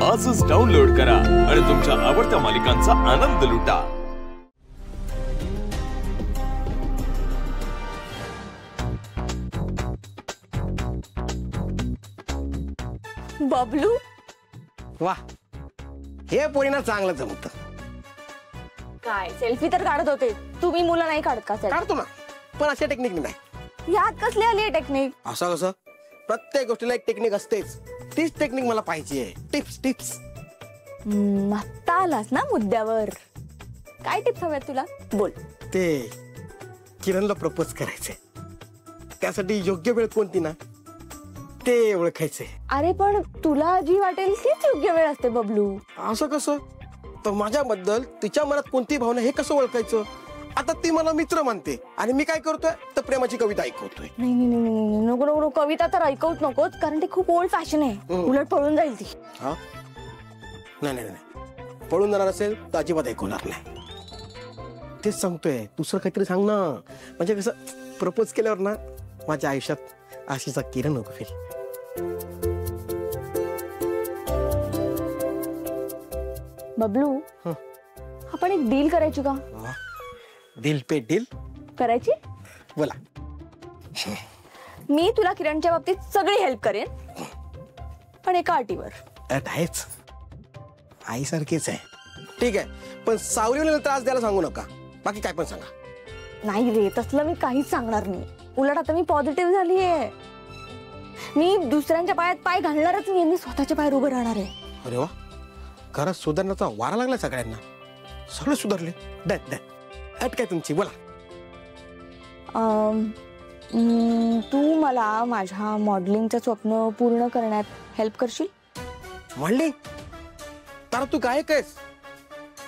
आजच डाउनलोड करा आणि तुमच्या आवडत्या मालिकांचा आनंद लुटा। बबलू वाह, हे पोरींना चांगलं जमतं। काय सेल्फी तर काढत होते तुम्ही, मुलं नाही काढत का? काढतो ना, पण अशा टेक्निक नाही। यात कसली आली टेक्निक? असं कसं? प्रत्येक गोष्टीला एक टेक्निक असतेच, तीच टेक्निक मला पाहिजे। Tips tips. आता आलास ना मुद्द्यावर, काय टिप्स हव्यात तुला? बोल। ते किरणला प्रपोज करायचे, त्यासाठी योग्य वेळ कोणती ना ते ओळखायचे। अरे पण तुला जी वाटेल तीच योग्य वेळ असते बबलू। असं कसं? तर माझ्याबद्दल तिच्या मनात कोणती भावना हे कसं ओळखायचं? आता ती मला मित्र मानते आणि मी काय करतोय तर प्रेमाची कविता ऐकवतोय। नाही नाही नाही, नको नको, कविता तर ऐकवत नकोच, कारण ते खूप ओल्ड फॅशन आहे, उलट पळून जाईल ती। हा, नाही नाही नाही, पळून जाणार असेल तर अजिबात ऐकवणार नाही। तेच सांगतोय, दुसरं काहीतरी सांग ना, म्हणजे कसं प्रपोज केल्यावर ना माझ्या आयुष्यात आशेचा किरण उगवेल। बबलू, आपण एक डील करायची का? दिल पे डील करायची? बोला। मी तुला किरणच्या बाबतीत सगळी हेल्प करेन, पण एका अटीवर। आहेच, आईसारखीच आहे। ठीक आहे, पण सावलीला त्रास द्यायला सांगू नका, बाकी काय पण सांगा। नाही रे, तसलं मी काहीच सांगणार नाही। उलट आता मी पॉझिटिव्ह झाली आहे, मी दुसऱ्यांच्या पायात पाय घालणारच नाही, मी स्वतःच्या पायावर उभं राहणार आहे। अरे वा, घरात सुधारण्याचा वारा लागला सगळ्यांना, सगळे सुधारले। डन डन, अट काय तुमची? बोला। तू मला माझ्या मॉडेलिंगचं स्वप्न पूर्ण करण्यात हेल्प करशील? मॉडेलिंग? तर तू गायक आहेस,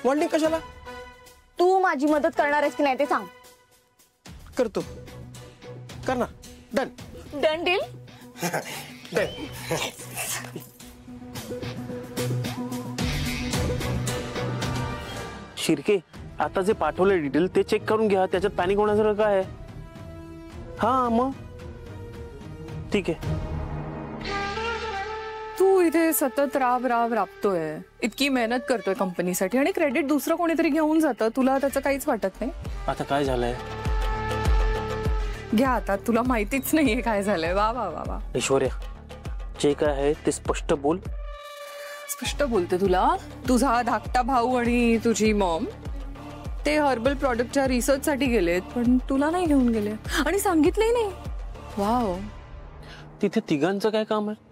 मॉडेलिंग कशाला? तू माझी मदत करणार आहेस की नाही ते सांग। करतो, करणार। Done done deal. Done. Shirke, आता जे पाठवले डिटेल ते चेक करून घ्या, त्याच्यात पॅनिक होण्यासारखं काय आहे? हा मग ठीक आहे। तू इथे सतत राबतोय, इतकी मेहनत करतोय कंपनीसाठी आणि क्रेडिट दुसरं कोणीतरी घेऊन जातं, तुला त्याचं काहीच वाटत नाही? आता काय झालंय? घ्या, आता तुला माहितीच नाहीये काय झालंय। वा वा वा वा ऐश्वर्या, जे काय आहे ते स्पष्ट बोल। स्पष्ट बोलते तुला, तुझा धाकटा भाऊ आणि तुझी मॉम ते हर्बल प्रोडक्टच्या रिसर्च साठी गेलेत, पण तुला नाही घेऊन गेले आणि सांगितलंही नाही। वाव, तिथे तिघांचं काय काम आहे?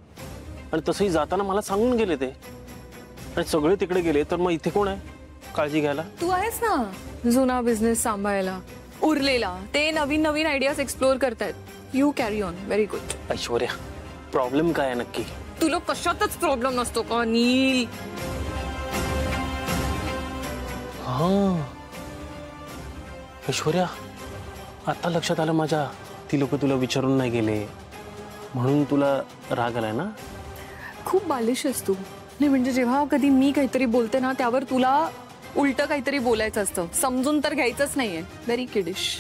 आणि तसंही जाताना मला सांगून गेले ते, आणि सगळे तिकडे गेले, तर मग इथे कोण आहे काळजी घ्यायला? तू आहेस ना जुना बिझनेस सांभाळायला, उरलेला ते नवीन नवीन आयडियाज एक्सप्लोर करतायत। You carry on, very good. Aishwarya, problem काय आहे नक्की? तुला कशातच प्रॉब्लेम नसतो का नील? हा ऐश्वर्या, आता लक्षात आलं माझ्या, ती लोक तुला विचारून नाही गेले म्हणून तुला राग आलाय ना? खूप बालिश आहेस तू। नाही म्हणजे जेव्हा कधी मी काहीतरी बोलते ना, त्यावर तुला उलट काहीतरी बोलायचं असतं, समजून तर घ्यायचंच नाहीये। Very kiddish.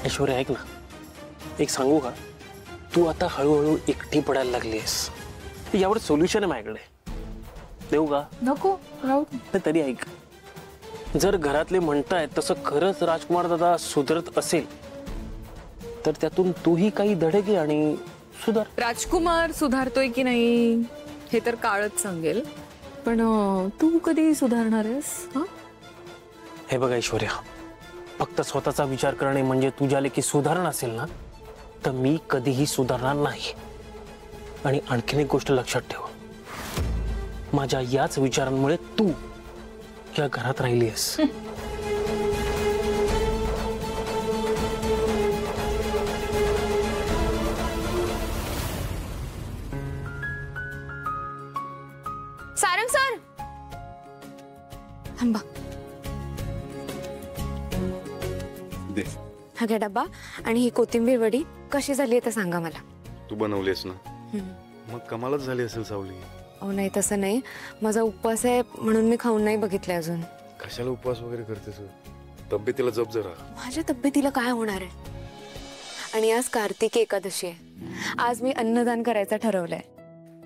ऐश्वर्या ऐक ना, एक सांगू का? तू आता हळूहळू एकटी पडायला लागलीस, यावर सोल्युशन आहे माझ्याकडे, देऊ का? नको, राहू दे। तरी ऐक, जर घरातले म्हणतायत तसं खरंच राजकुमार दादा सुधरत असेल तर त्यातून तूही काही धडे घे आणि सुधार। राजकुमार सुधारतोय की नाही हे तर काळच सांगेल, पण तू कधी सुधारणार आहेस? हे बघ ऐश्वर्या, फक्त स्वतःचा विचार करणे म्हणजे तुझ्या लेखी सुधारणा असेल ना, तर मी कधीही सुधारणार नाही। आणि आणखीन एक गोष्ट लक्षात ठेव, माझ्या याच विचारांमुळे तू या घरात राहिलीस। सारंग सर, थांबा। हा घ्या डब्बा, आणि ही कोथिंबीर वडी कशी झाली आहे ते सांगा मला। तू बनवलीस ना? मग कमालच झाली असेल सावली। ओ नाही, तसं नाही, माझा उपवास आहे म्हणून मी खाऊन नाही बघितले अजून। कशाला उपवास वगैरे करतेस? तब्येतीला जप जरा। माझ्या तब्येतीला काय होणार आहे? आणि आज कार्तिकी एकादशी आहे, आज मी अन्नदान करायचं ठरवलंय।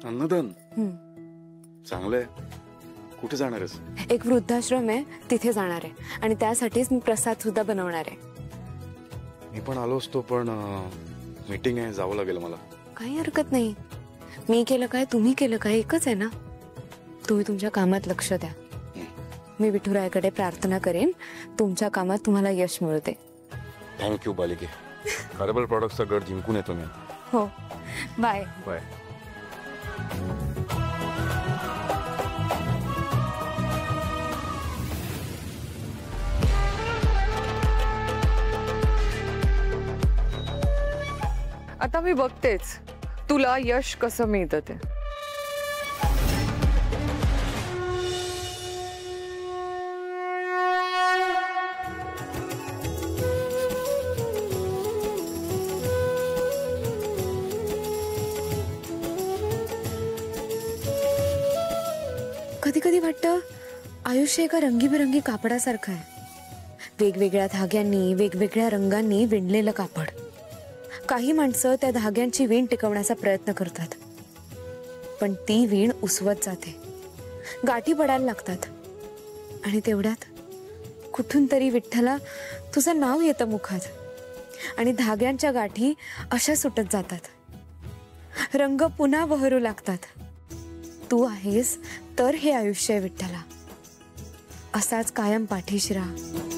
अन्नदान हम्म. चांगलंय. कुठे जाणार आहेस? एक वृद्धाश्रम आहे, तिथे जाणार आहे आणि त्यासाठीच मी प्रसाद सुद्धा बनवणार आहे. मी पण आलो असतो, पण मीटिंग आहे, जावं लागेल मला. काही हरकत नाही. मी केलं काय तुम्ही केलं काय एकच आहे ना. तुम्ही तुमच्या कामात लक्ष द्या. मी विठुरायाकडे प्रार्थना करेन तुमच्या कामात तुम्हाला यश मिळते. थँक्यू बालिके. हर्बल प्रॉडक्टचा गड जिंकून येतो मी. हो, बाय. बाय. आता मी बघतेच तुला यश कसं मिळतं ते. कधी कधी वाटतं आयुष्य एका रंगीबेरंगी कापडासारखं आहे. वेगवेगळ्या धाग्यांनी वेगवेगळ्या रंगांनी विणलेलं कापड. काही माणसं त्या धाग्यांची वीण टिकवण्याचा प्रयत्न करतात, पण ती वीण उसवत जाते, गाठी पडायला लागतात आणि तेवढ्यात कुठून तरी विठ्ठला तुझं नाव येतं मुखात आणि धाग्यांच्या गाठी अशा सुटत जातात. रंग पुन्हा बहरू लागतात. तू आहेस तर हे आयुष्य आहे विठ्ठला. असाच कायम पाठीशी राहा.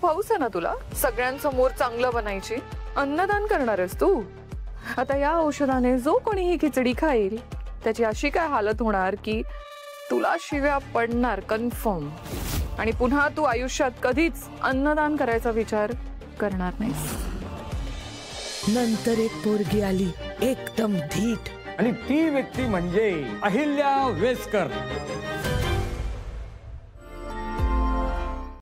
हौस आहे ना तुला सगळ्यांसमोर चांगलं बनायची. अन्नदान करणार आहेस तू. आता या औषधाने जो कोणी ही खिचडी खाईल त्याची अशी काय हालत होणार की तुला शिव्या पडणार कन्फर्म. आणि पुन्हा तू आयुष्यात कधीच अन्नदान करायचा विचार करणार नाहीस. नंतर एक पोरगी आली एकदम धीट, आणि ती व्यक्ती म्हणजे अहिल्या वेस्कर.